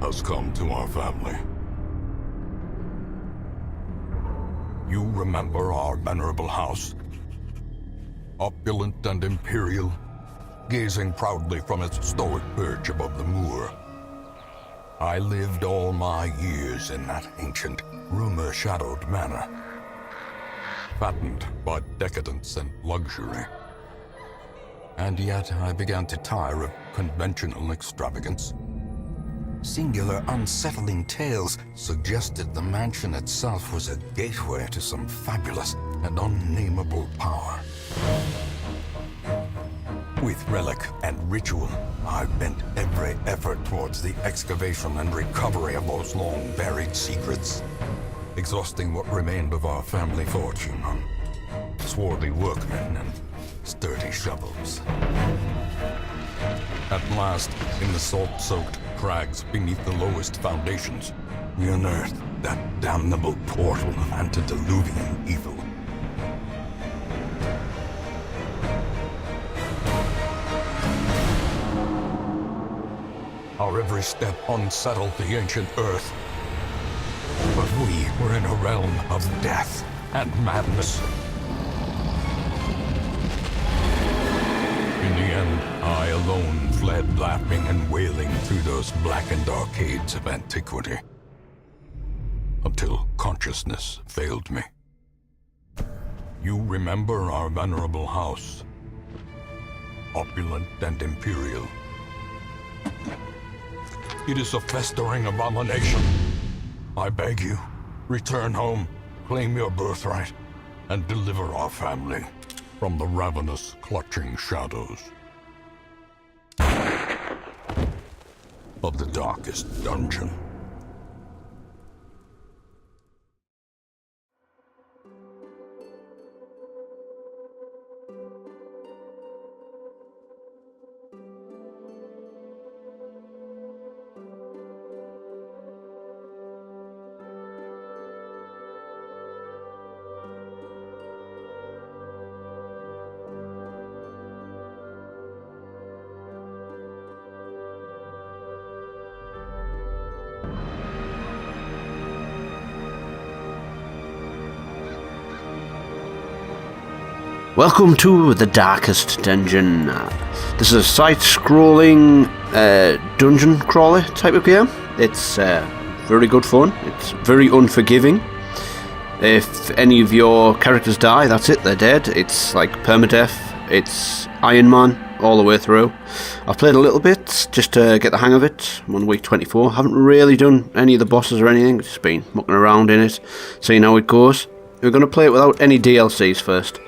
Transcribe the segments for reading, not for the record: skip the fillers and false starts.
has come to our family. You remember our venerable house? Opulent and imperial, gazing proudly from its stoic perch above the moor. I lived all my years in that ancient, rumor-shadowed manor, fattened by decadence and luxury. And yet I began to tire of conventional extravagance. Singular, unsettling tales suggested the mansion itself was a gateway to some fabulous and unnameable power. With relic and ritual, I've bent every effort towards the excavation and recovery of those long-buried secrets, exhausting what remained of our family fortune on swarthy workmen and sturdy shovels. At last, in the salt-soaked crags beneath the lowest foundations, we unearthed that damnable portal of antediluvian evil. Our every step unsettled the ancient earth. But we were in a realm of death and madness. In the end, I alone fled laughing and wailing through those blackened arcades of antiquity, until consciousness failed me. You remember our venerable house, opulent and imperial. It is a festering abomination. I beg you, return home, claim your birthright, and deliver our family from the ravenous, clutching shadows of the darkest dungeon. Welcome to the Darkest Dungeon. This is a side-scrolling dungeon crawler type of game. It's very good fun. It's very unforgiving. If any of your characters die, that's it, they're dead. It's like permadeath. It's Iron Man all the way through. I've played a little bit just to get the hang of it. I'm on week 24. Haven't really done any of the bosses or anything. Just been mucking around in it, seeing how it goes. We're going to play it without any DLCs first.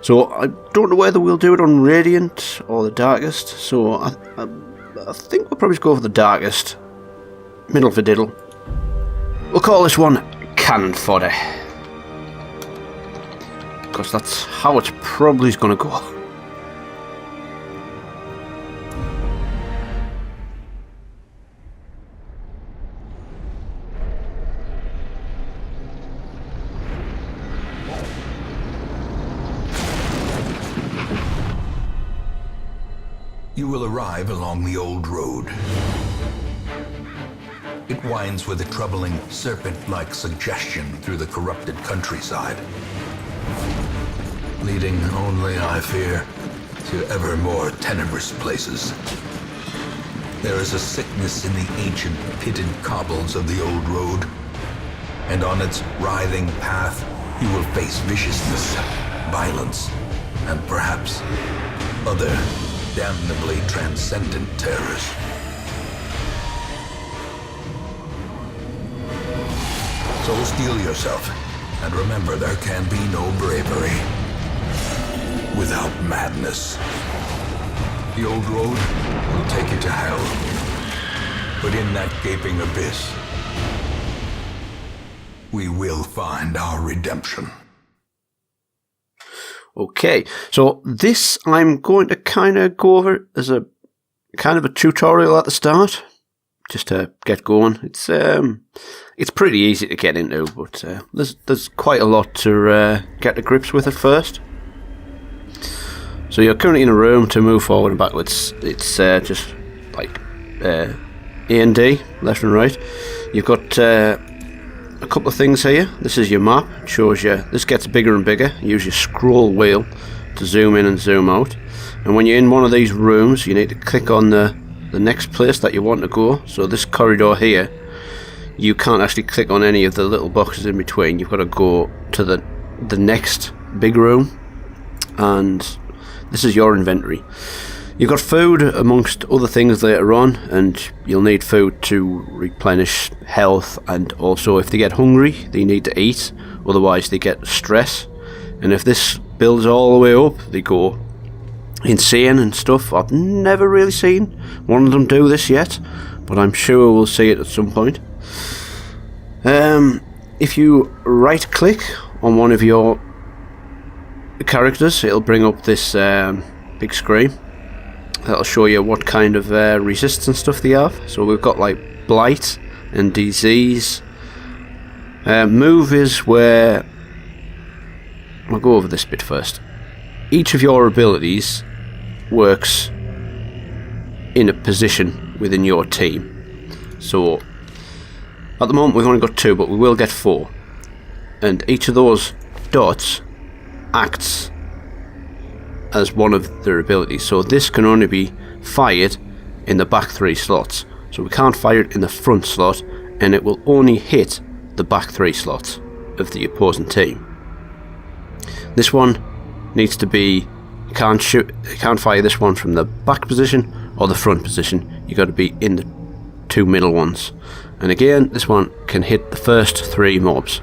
So I don't know whether we'll do it on Radiant or the Darkest, so I think we'll probably just go for the Darkest. Middle for diddle. We'll call this one Cannon Fodder, because that's how it's probably going to go. You will arrive along the old road. It winds with a troubling, serpent-like suggestion through the corrupted countryside, leading only, I fear, to ever more tenebrous places. There is a sickness in the ancient, pitted cobbles of the old road, and on its writhing path, you will face viciousness, violence, and perhaps other damnably transcendent terrors. So steel yourself, and remember there can be no bravery without madness. The old road will take you to hell, but in that gaping abyss, we will find our redemption. Okay, so this I'm going to kind of go over as a kind of a tutorial at the start, just to get going. It's pretty easy to get into, but there's quite a lot to get to grips with at first. So you're currently in a room. To move forward and backwards, it's just like A and D, left and right. You've got a couple of things here. This is your map. It shows you, this gets bigger and bigger. You use your scroll wheel to zoom in and zoom out. And when you're in one of these rooms, you need to click on the next place that you want to go. So this corridor here, you can't actually click on any of the little boxes in between. You've got to go to the next big room, and this is your inventory. You've got food amongst other things later on, and you'll need food to replenish health, and also if they get hungry they need to eat, otherwise they get stress, and if this builds all the way up they go insane and stuff. I've never really seen one of them do this yet, but I'm sure we'll see it at some point. If you right click on one of your characters, it'll bring up this big screen. That'll show you what kind of resists and stuff they have. So we've got like blight and disease. Move is where, I'll go over this bit first. Each of your abilities works in a position within your team. So at the moment we've only got 2, but we will get 4, and each of those dots acts as one of their abilities. So this can only be fired in the back 3 slots, so we can't fire it in the front slot, and it will only hit the back 3 slots of the opposing team. This one needs to be, you can't fire this one from the back position or the front position. You got to be in the 2 middle ones, and again this one can hit the first 3 mobs.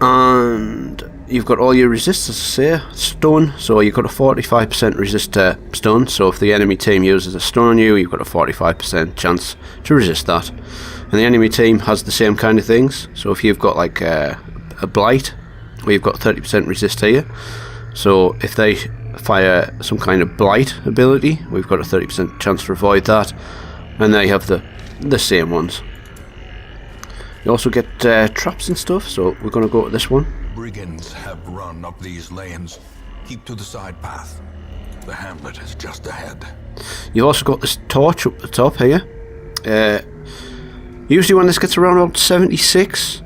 And you've got all your resists, as I say, stun, so you've got a 45% resist to stun, so if the enemy team uses a stun on you, you've got a 45% chance to resist that. And the enemy team has the same kind of things, so if you've got like a blight, we've got 30% resist here, so if they fire some kind of blight ability, we've got a 30% chance to avoid that, and they have the same ones. You also get traps and stuff, so we're going to go to this one. Brigands have run up these lanes. Keep to the side path. The hamlet is just ahead. You've also got this torch up the top here. Usually when this gets around about 76,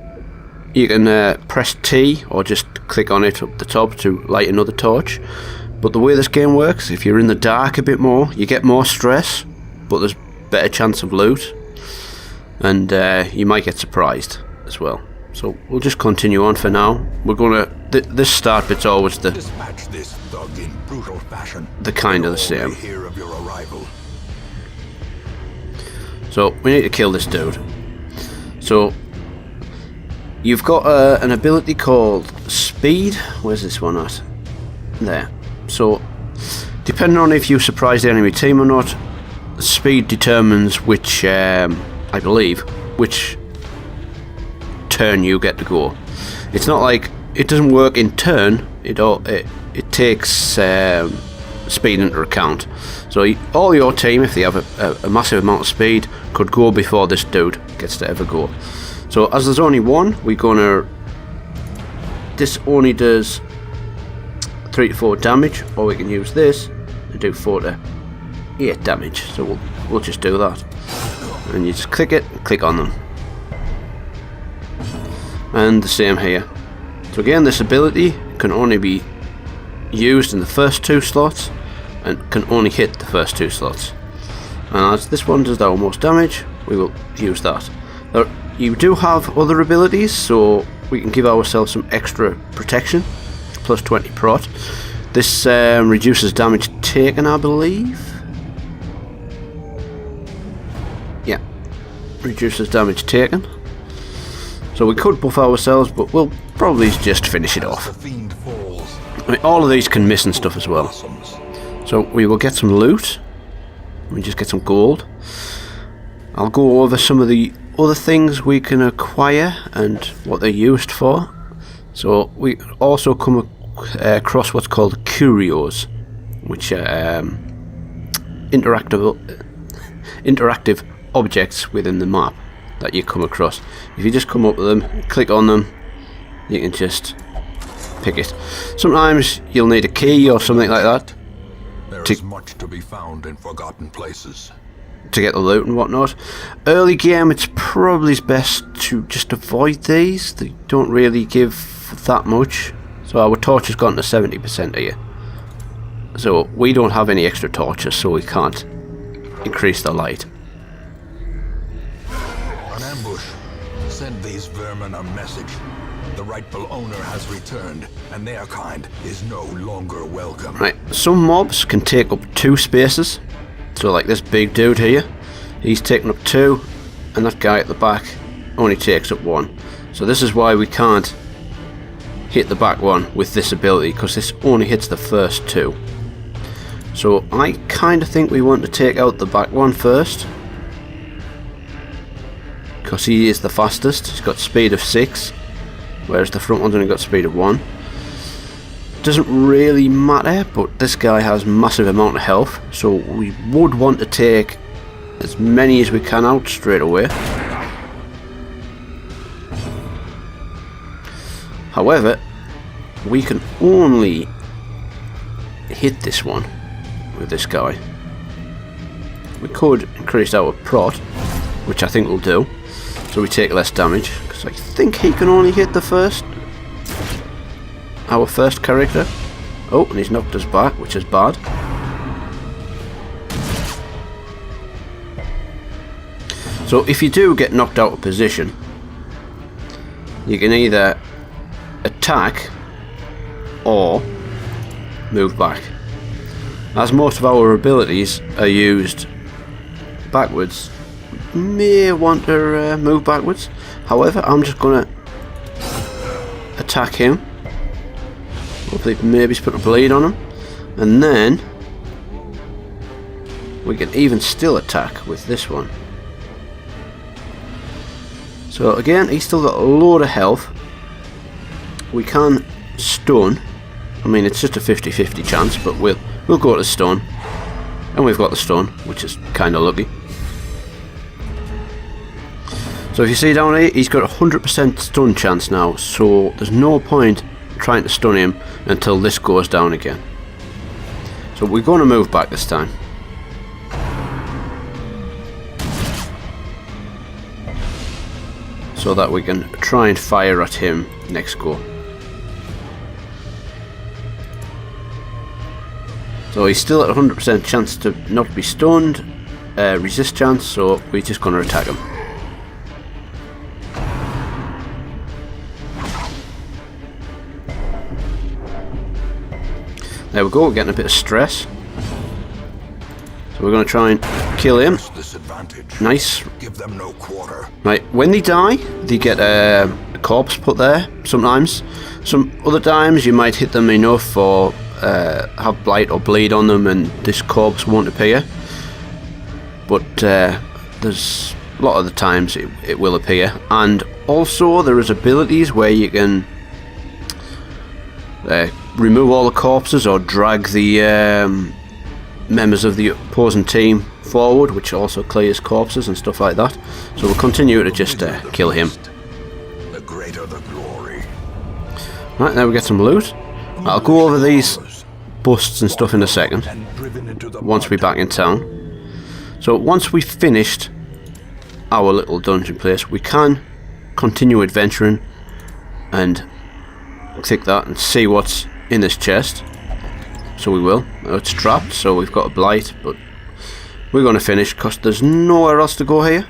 you can press T or just click on it up the top to light another torch. But the way this game works, if you're in the dark a bit more, you get more stress, but there's better chance of loot, and you might get surprised as well. So we'll just continue on for now. We're gonna this start bit's always Dispatch this thug in brutal fashion. the kind of the same. Hear of your arrival. So we need to kill this dude. So you've got an ability called Speed. Where's this one at? There. So depending on if you surprise the enemy team or not, speed determines which, I believe, which turn you get to go. It's not like, it doesn't work in turn, it takes speed into account. So all your team, if they have a massive amount of speed, could go before this dude gets to ever go. So as there's only one, this only does 3 to 4 damage, or we can use this to do 4 to 8 damage. So we'll just do that, and you just click on them. And the same here. So again, this ability can only be used in the first 2 slots and can only hit the first 2 slots. And as this one does our most damage, we will use that. Now, you do have other abilities, so we can give ourselves some extra protection, plus 20 prot. This reduces damage taken, I believe. Yeah, reduces damage taken. So we could buff ourselves, but we'll probably just finish it off. I mean, all of these can miss and stuff as well. So we will get some loot. We just get some gold. I'll go over some of the other things we can acquire and what they're used for. So we also come across what's called curios, which are interactive objects within the map that you come across. If you just come up with them, click on them, you can just pick it. Sometimes you'll need a key or something like that to much to be found in forgotten places. To get the loot and whatnot. Early game, it's probably best to just avoid these. They don't really give that much. So our torch has gone to 70% here. So we don't have any extra torches, so we can't increase the light. An ambush. Send these vermin a message. The rightful owner has returned, and their kind is no longer welcome. Right, some mobs can take up 2 spaces. So like this big dude here, he's taking up 2, and that guy at the back only takes up 1. So this is why we can't hit the back one with this ability, because this only hits the first 2. So I kind of think we want to take out the back one first, because he is the fastest. He's got speed of 6, whereas the front one's only got speed of 1. Doesn't really matter, but this guy has massive amount of health, so we would want to take as many as we can out straight away. However, we can only hit this one with this guy. We could increase our prot, which I think will do, so we take less damage, because I think he can only hit the first, our first character. Oh, and he's knocked us back, which is bad. So if you do get knocked out of position, you can either attack or move back. As most of our abilities are used backwards, we may want to move backwards. However, I'm just going to attack him. Hopefully maybe put a bleed on him, and then we can even still attack with this one. So again, he's still got a load of health. We can stun. I mean, it's just a 50-50 chance, but we'll go to stun, and we've got the stun, which is kind of lucky. So if you see down here, he's got a 100% stun chance now, so there's no point trying to stun him until this goes down again. So we're going to move back this time. So that we can try and fire at him next go. So he's still at 100% chance to not be stunned, resist chance, so we're just going to attack him. There we go, we're getting a bit of stress. So we're going to try and kill him. Nice. Give them no quarter. Right, when they die, they get a corpse put there sometimes. Some other times you might hit them enough or have blight or bleed on them and this corpse won't appear. But there's a lot of the times it will appear. And also there is abilities where you can remove all the corpses or drag the members of the opposing team forward, which also clears corpses and stuff like that. So we'll continue to just kill him. The greater the glory. Right, now we get some loot. I'll go over these busts and stuff in a second, once we're back in town. So once we've finished our little dungeon place, we can continue adventuring and click that and see what's in this chest. So we will. It's trapped, so we've got a blight, but we're going to finish because there's nowhere else to go here.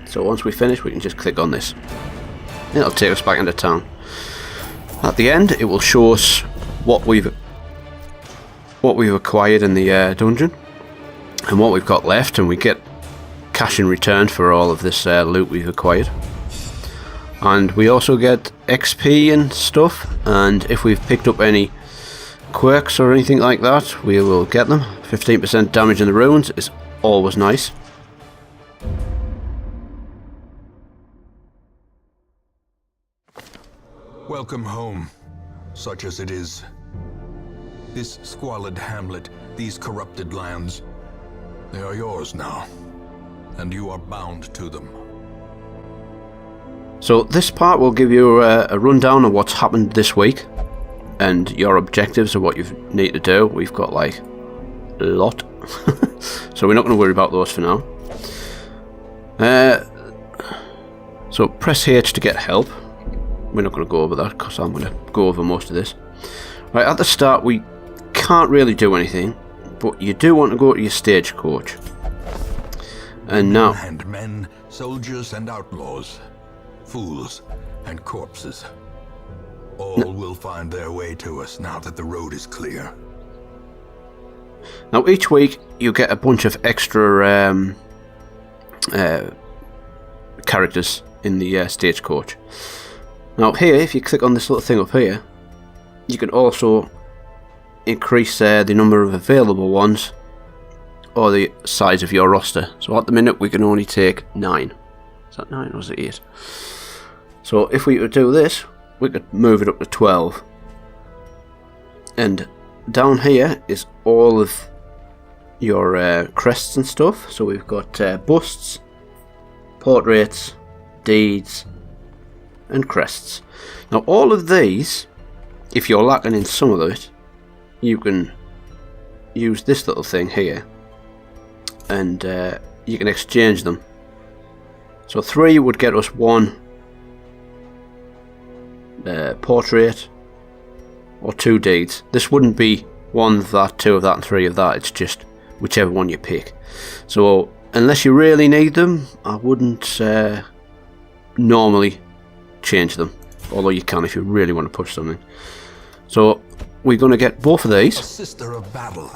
So once we finish, we can just click on this. It'll take us back into town. At the end, it will show us what we've acquired in the dungeon and what we've got left, and we get cash in return for all of this loot we've acquired. And we also get XP and stuff, and if we've picked up any quirks or anything like that, we will get them. 15% damage in the runes is always nice. Welcome home, such as it is. This squalid hamlet, these corrupted lands, they are yours now, and you are bound to them. So this part will give you a rundown of what's happened this week and your objectives of what you need to do. We've got like lot. So we're not going to worry about those for now. So press H to get help. We're not going to go over that because I'm going to go over most of this. Right, at the start we can't really do anything, but you do want to go to your stagecoach. And now... And men, soldiers and outlaws, fools and corpses. All will find their way to us now that the road is clear. Now each week you get a bunch of extra characters in the stagecoach. Now here, if you click on this little thing up here, you can also increase the number of available ones or the size of your roster. So at the minute we can only take 9. Is that 9 or is it 8? So if we would do this, we could move it up to 12. And down here is all of your crests and stuff. So we've got busts, portraits, deeds and crests. Now all of these, if you're lacking in some of it, you can use this little thing here and you can exchange them. So 3 would get us 1 portrait or 2 deeds. This wouldn't be 1 of that, 2 of that and 3 of that, it's just whichever one you pick. So unless you really need them, I wouldn't normally change them, although you can if you really want to push something. So we're going to get both of these. A sister of battle,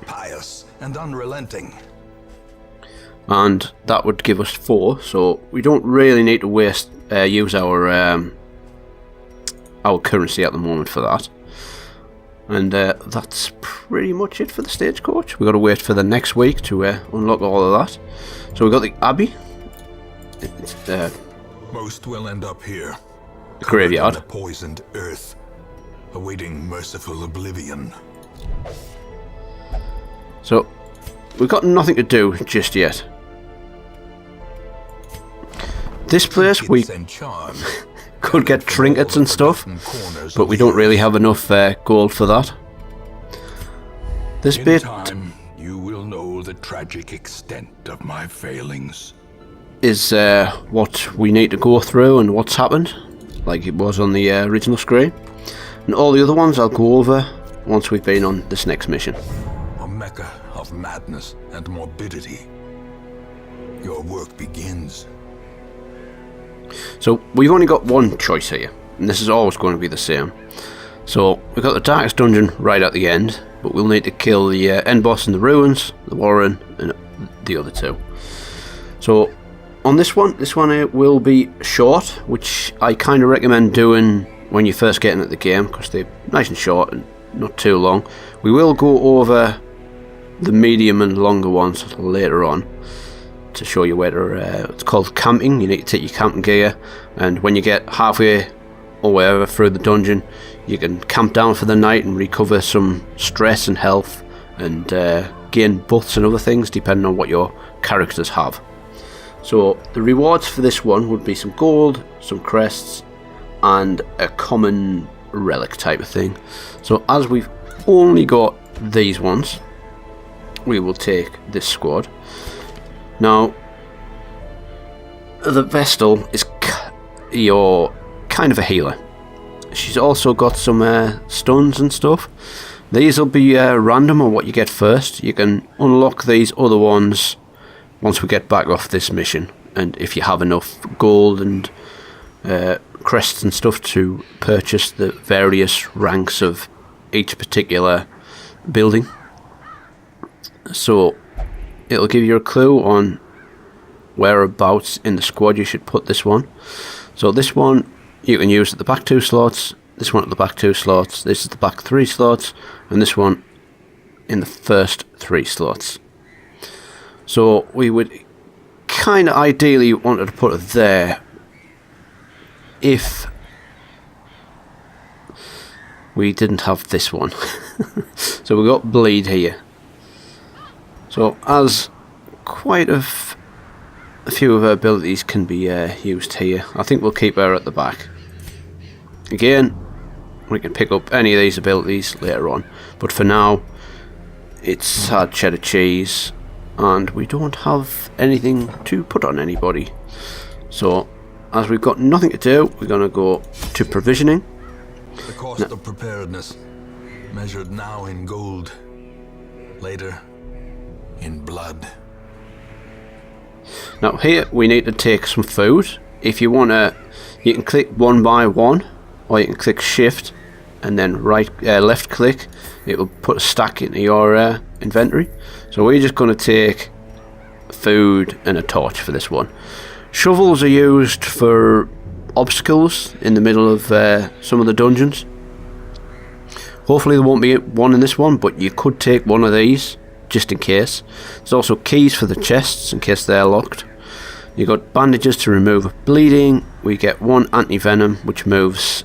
pious and unrelenting. And that would give us 4, so we don't really need to use our currency at the moment for that. And that's pretty much it for the stagecoach. We've got to wait for the next week to unlock all of that. So we've got the Abbey. Most will end up here. The graveyard. The poisoned earth, awaiting merciful oblivion. So we've got nothing to do just yet. This place we could get trinkets and stuff, but we don't really have enough gold for that. This bit time, you will know the tragic extent of my failings. Is what we need to go through and what's happened, like it was on the original screen. And all the other ones I'll go over once we've been on this next mission. A mecca of madness and morbidity. Your work begins. So we've only got one choice here, and this is always going to be the same. So we've got the darkest dungeon right at the end, but we'll need to kill the end boss in the ruins, the warren, and the other 2. So on this one will be short, which I kind of recommend doing when you first get into the game, because they're nice and short and not too long. We will go over the medium and longer ones later on to show you where to, it's called camping. You need to take your camping gear, and when you get halfway or wherever through the dungeon, you can camp down for the night and recover some stress and health and gain buffs and other things depending on what your characters have. So the rewards for this one would be some gold, some crests and a common relic type of thing. So as we've only got these ones, we will take this squad. Now the Vestal is your kind of a healer. She's also got some stuns and stuff. These will be random on what you get first. You can unlock these other ones once we get back off this mission, and if you have enough gold and crests and stuff to purchase the various ranks of each particular building. So it'll give you a clue on whereabouts in the squad you should put this one. So this one you can use at the back 2 slots, this one at the back 2 slots, this is the back 3 slots, and this one in the first 3 slots. So we would kind of ideally wanted to put it there if we didn't have this one. So we got bleed here. So as quite a few of her abilities can be used here, I think we'll keep her at the back. Again, we can pick up any of these abilities later on, but for now it's hard cheddar cheese, and we don't have anything to put on anybody. So, as we've got nothing to do, we're going to go to provisioning. The cost of preparedness, measured now in gold, later in blood. Now here we need to take some food. If you want to, you can click one by one, or you can click shift and then left click. It will put a stack into your inventory. So we're just going to take food and a torch for this one. Shovels are used for obstacles in the middle of some of the dungeons. Hopefully there won't be one in this one, but you could take one of these just in case. There's also keys for the chests in case they're locked. You've got bandages to remove bleeding. We get one anti-venom which moves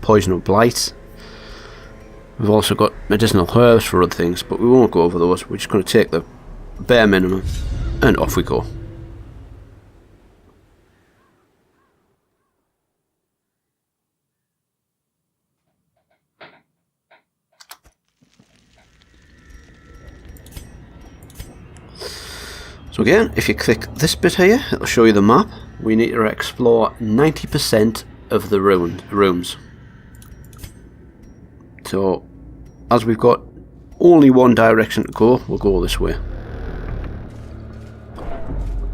poison or blight. We've also got medicinal herbs for other things, but we won't go over those. We're just going to take the bare minimum and off we go. So again, if you click this bit here, it'll show you the map. We need to explore 90% of the rooms. So, as we've got only one direction to go, we'll go this way.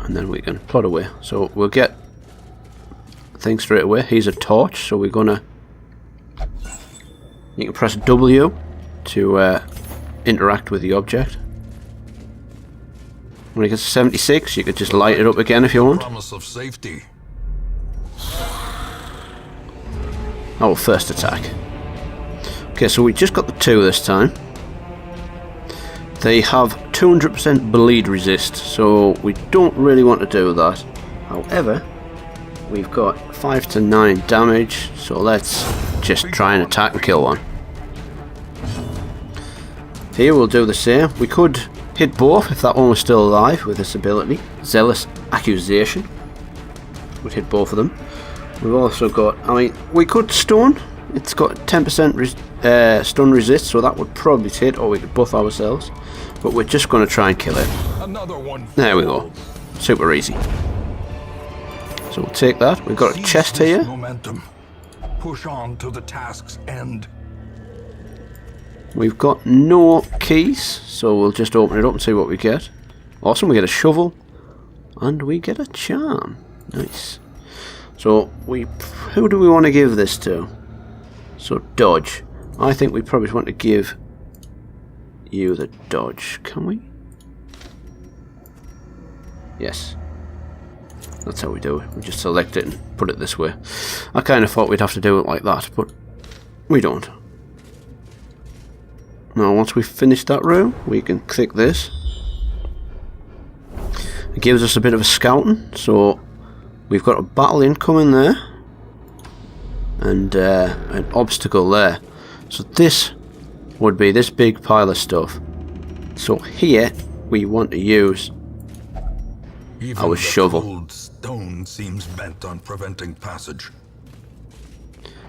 And then we can plot away. So we'll get things straight away. Here's a torch, so we're gonna... You can press W to interact with the object. When it gets to 76, you could just light it up again if you want. Promise of safety. Oh, first attack. Okay, so we just got the 2 this time. They have 200% bleed resist, so we don't really want to do that. However, we've got 5 to 9 damage, so let's just try and attack and kill one. Here we'll do the same. We could hit both if that one was still alive with this ability. Zealous Accusation. We'd hit both of them. We've also got, I mean, we could stun. It's got 10% stun resist, so that would probably hit, or we could buff ourselves. But we're just going to try and kill it. Another one. There we go. Super easy. So we'll take that. We've got a chest here. Momentum. Push on to the task's end. We've got no keys, so we'll just open it up and see what we get. Awesome, we get a shovel. And we get a charm. Nice. So, who do we want to give this to? So, dodge. I think we probably want to give you the dodge. Can we? Yes. That's how we do it. We just select it and put it this way. I kind of thought we'd have to do it like that, but we don't. Now, once we've finished that room, we can click this. It gives us a bit of a scouting, so we've got a battle incoming there, and an obstacle there. So this would be this big pile of stuff. So here we want to use our shovel. Cold stone seems bent on preventing passage.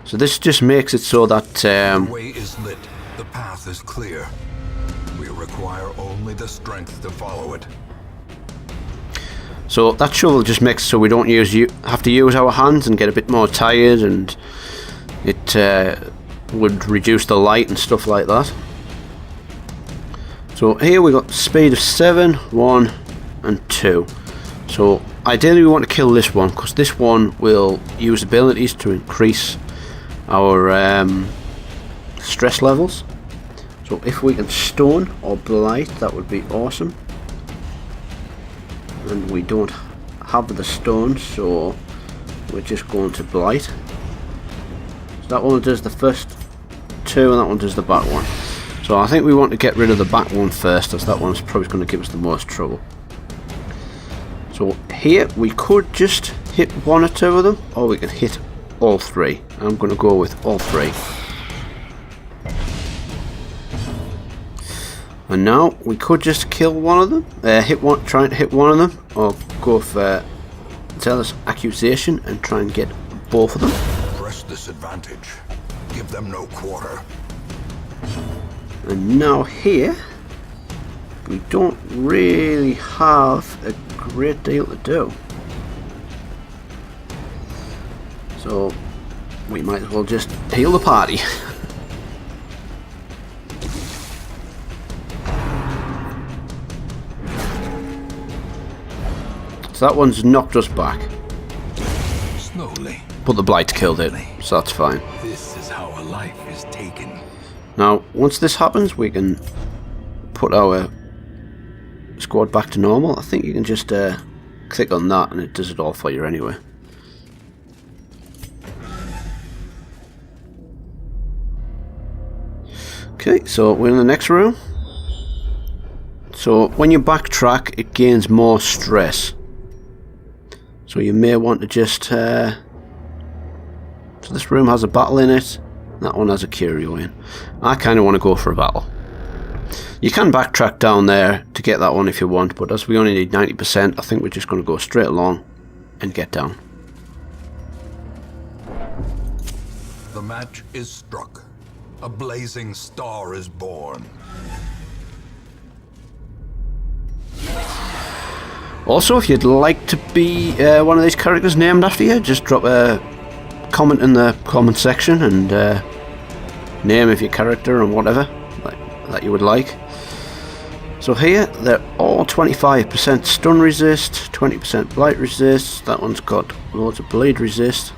So this just makes it so that The way is lit. The path is clear. We require only the strength to follow it. so that shovel just makes it so we don't have to use our hands and get a bit more tired, and it would reduce the light and stuff like that. So here we got speed of 7, 1 and 2. So ideally we want to kill this one, because this one will use abilities to increase our stress levels. So if we can stun or blight, that would be awesome. And we don't have the stun, so we're just going to blight. So that one does the first 2 and that one does the back one. So I think we want to get rid of the back one first, as that one's probably going to give us the most trouble. So here we could just hit 1 or 2 of them, or we can hit all 3. I'm going to go with all 3. And now we could just kill one of them, try to hit one of them, or go for Zealous Accusation and try and get both of them. Press this advantage. Give them no quarter. And now here we don't really have a great deal to do. So we might as well just heal the party. So that one's knocked us back. Slowly. But the blight killed it, so that's fine. This is how a life is taken. Now, once this happens, we can put our squad back to normal. I think you can just click on that and it does it all for you anyway. Okay, so we're in the next room. So when you backtrack, it gains more stress. So you may want to just... so this room has a battle in it. That one has a curio in. I kind of want to go for a battle. You can backtrack down there to get that one if you want, but as we only need 90%, I think we're just going to go straight along and get down. The match is struck. A blazing star is born. Also, if you'd like to be one of these characters named after you, just drop a comment in the comment section and name of your character and whatever that you would like. So here, they're all 25% stun resist, 20% blight resist. That one's got loads of bleed resist.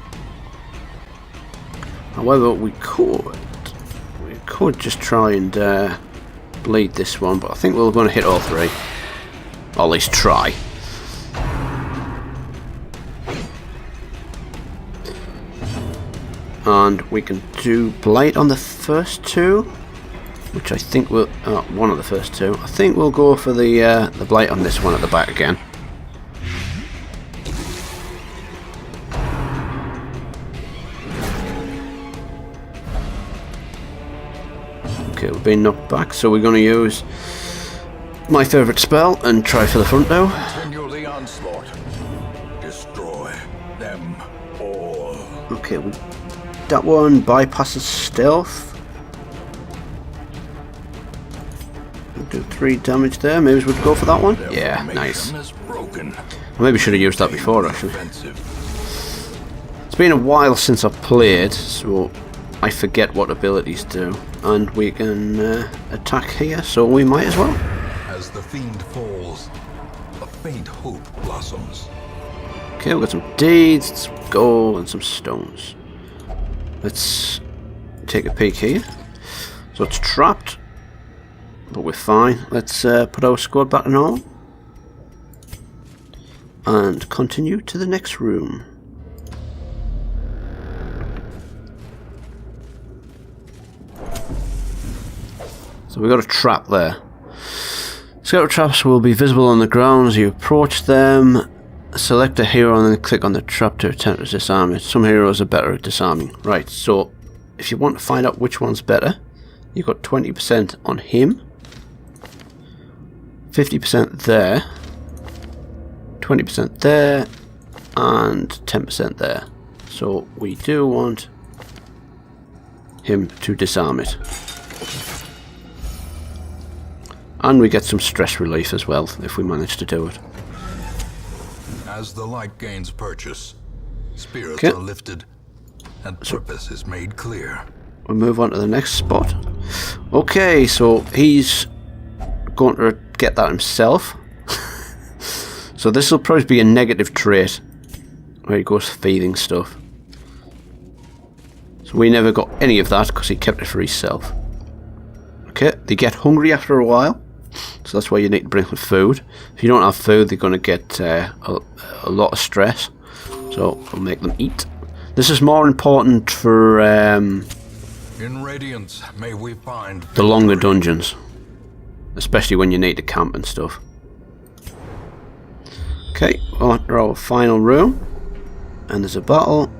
However, we could just try and bleed this one, but I think we're going to hit all three. Or at least try. And we can do blight on the first two, which I think we'll... one of the first two. I think we'll go for the blight on this one at the back again. Okay, we've been knocked back, so we're going to use my favourite spell and try for the front now. Continue the onslaught. Destroy them all. Okay, that one bypasses stealth. We'll do 3 damage there. Maybe we would go for that one. Yeah, nice. I maybe should have used that before, actually. It's been a while since I've played, so I forget what abilities do. And we can attack here, so we might as well. As the fiend falls, a faint hope blossoms. Okay, we've got some deeds, some gold, and some stones. Let's take a peek here. So it's trapped, but we're fine. Let's put our squad back to normal and continue to the next room. So we've got a trap there. Scatter traps will be visible on the ground as you approach them. Select a hero and then click on the trap to attempt to disarm it. Some heroes are better at disarming. Right, so if you want to find out which one's better, you've got 20% on him, 50% there, 20% there, and 10% there. So we do want him to disarm it. And we get some stress relief as well if we manage to do it. As the light gains purchase, spirits Okay. are lifted and purpose is made clear. We'll move on to the next spot. Okay, so he's going to get that himself. So this will probably be a negative trait where he goes feeding stuff. So we never got any of that because he kept it for himself. Okay, they get hungry after a while. So that's why you need to bring them food. If you don't have food, they're going to get a lot of stress. So we'll make them eat. This is more important for In Radiance, may we find the longer dungeons. Especially when you need to camp and stuff. Okay, on to our final room. And there's a battle.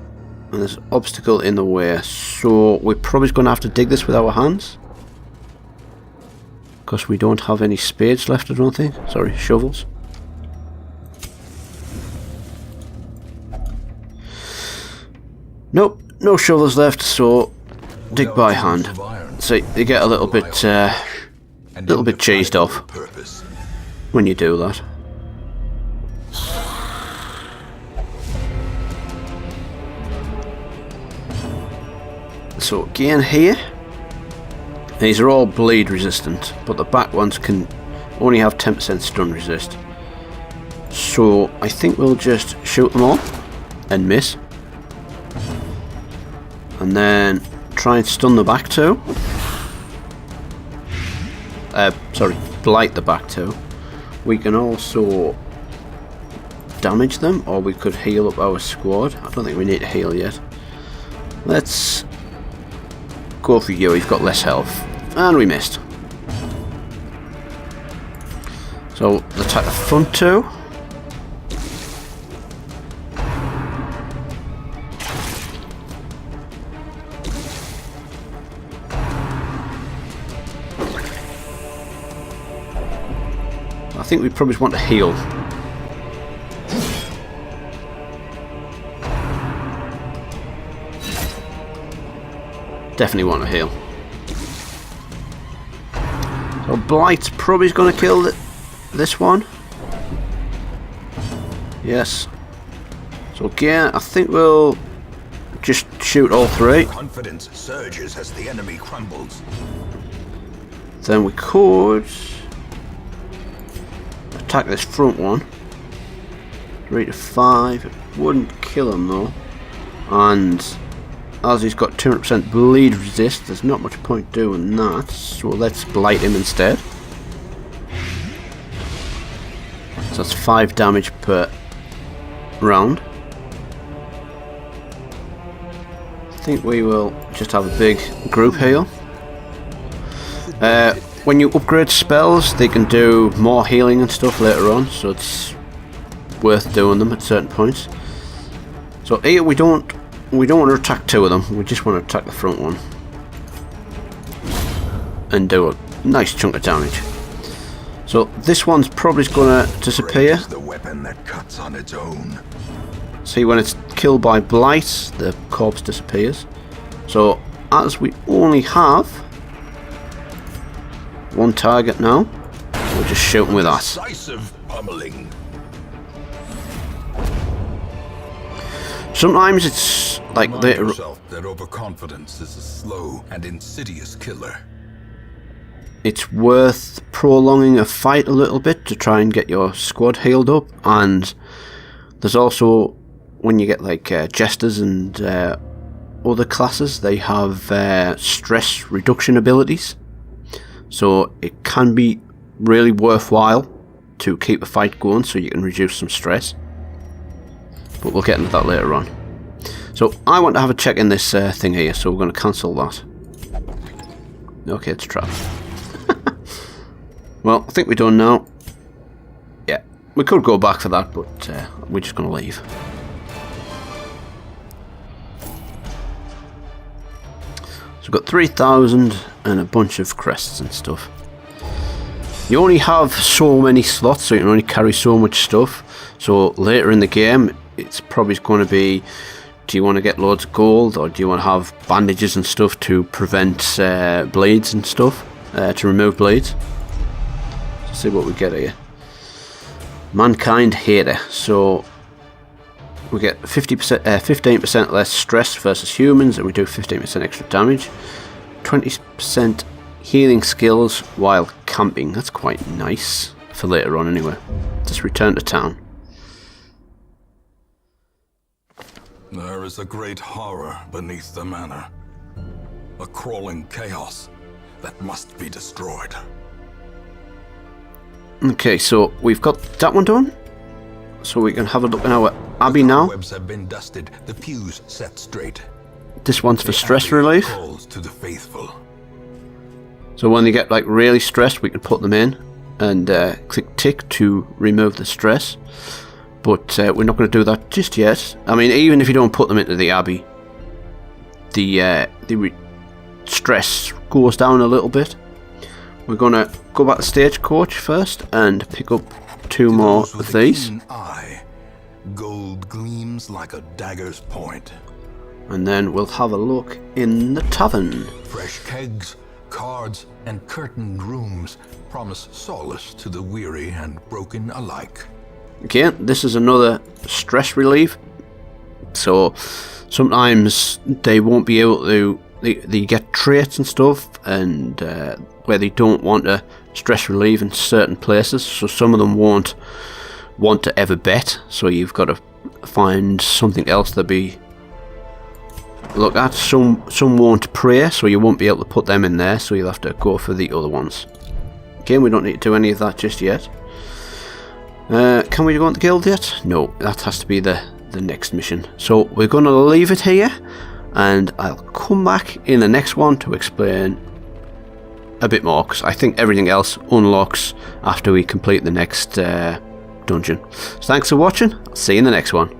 And there's an obstacle in the way. So we're probably going to have to dig this with our hands. Because we don't have any spades left, I don't think. Sorry, shovels. Nope, no shovels left, so dig by hand. So they get a little bit and little bit cheesed off indefinable purpose. when you do that. So again here, these are all bleed resistant, but the back ones can only have 10% stun resist. So I think we'll just shoot them all and miss, and then try and stun the back two. Sorry, blight the back two. We can also damage them, or we could heal up our squad. I don't think we need to heal yet. Let's go for you, you've got less health. And we missed. So, attack the front two. I think we probably want to heal. Definitely want to heal. So Blight's probably going to kill this one. Yes. So again, I think we'll just shoot all three. Confidence surges as the enemy crumbles. Then we could attack this front one. 3 to 5. It wouldn't kill him though. And as he's got 200% bleed resist, there's not much point doing that. So let's blight him instead. So that's 5 damage per round. I think we will just have a big group heal. When you upgrade spells, they can do more healing and stuff later on, so it's worth doing them at certain points. So here we don't want to attack 2 of them, we just want to attack the front one and do a nice chunk of damage. So this one's probably going to disappear. The weapon that cuts on its own. See, when it's killed by blight, the corpse disappears. So as we only have 1 target now, we'll just shoot him with that. Decisive pummeling. Sometimes it's like Remind yourself that overconfidence is a slow and insidious killer. it's worth prolonging a fight a little bit to try and get your squad healed up. And there's also, when you get like jesters and other classes, they have stress reduction abilities, so it can be really worthwhile to keep a fight going so you can reduce some stress, but we'll get into that later on. So I want to have a check in this thing here, so we're going to cancel that. Okay, it's trapped. Well, I think we're done now. Yeah, we could go back for that, but we're just going to leave. So we've got 3,000 and a bunch of crests and stuff. You only have so many slots, so you can only carry so much stuff. So later in the game, it's probably going to be, do you want to get loads of gold, or do you want to have bandages and stuff to prevent bleeds and stuff, to remove bleeds? Let's see what we get here. Mankind Hater. So we get 15% less stress versus humans, and we do 15% extra damage. 20% healing skills while camping. That's quite nice for later on anyway. Just return to town. There is a great horror beneath the manor. A crawling chaos that must be destroyed. Okay, so we've got that one done. So we can have a look in our abbey now. Webs have been dusted, the pews set straight. This one's for The stress abbey relief. calls to the faithful. So when they get like really stressed, we can put them in and click tick to remove the stress. But we're not going to do that just yet. I mean, even if you don't put them into the abbey, the stress goes down a little bit. We're going to go back to Stagecoach first and pick up 2 more Those with of a these. keen eye, gold gleams like a dagger's point. And then we'll have a look in the tavern. Fresh kegs, cards and curtained rooms promise solace to the weary and broken alike. Okay, this is another stress relief. So sometimes they won't be able to, they get traits and stuff, and where they don't want to stress relieve in certain places. So some of them won't want to ever bet. So you've got to find something else to be look at. Some won't pray, so you won't be able to put them in there. So you'll have to go for the other ones. Again, we don't need to do any of that just yet. Can we go into the guild yet? No, that has to be the next mission. So we're going to leave it here, and I'll come back in the next one to explain a bit more, because I think everything else unlocks after we complete the next dungeon. So thanks for watching. I'll see you in the next one.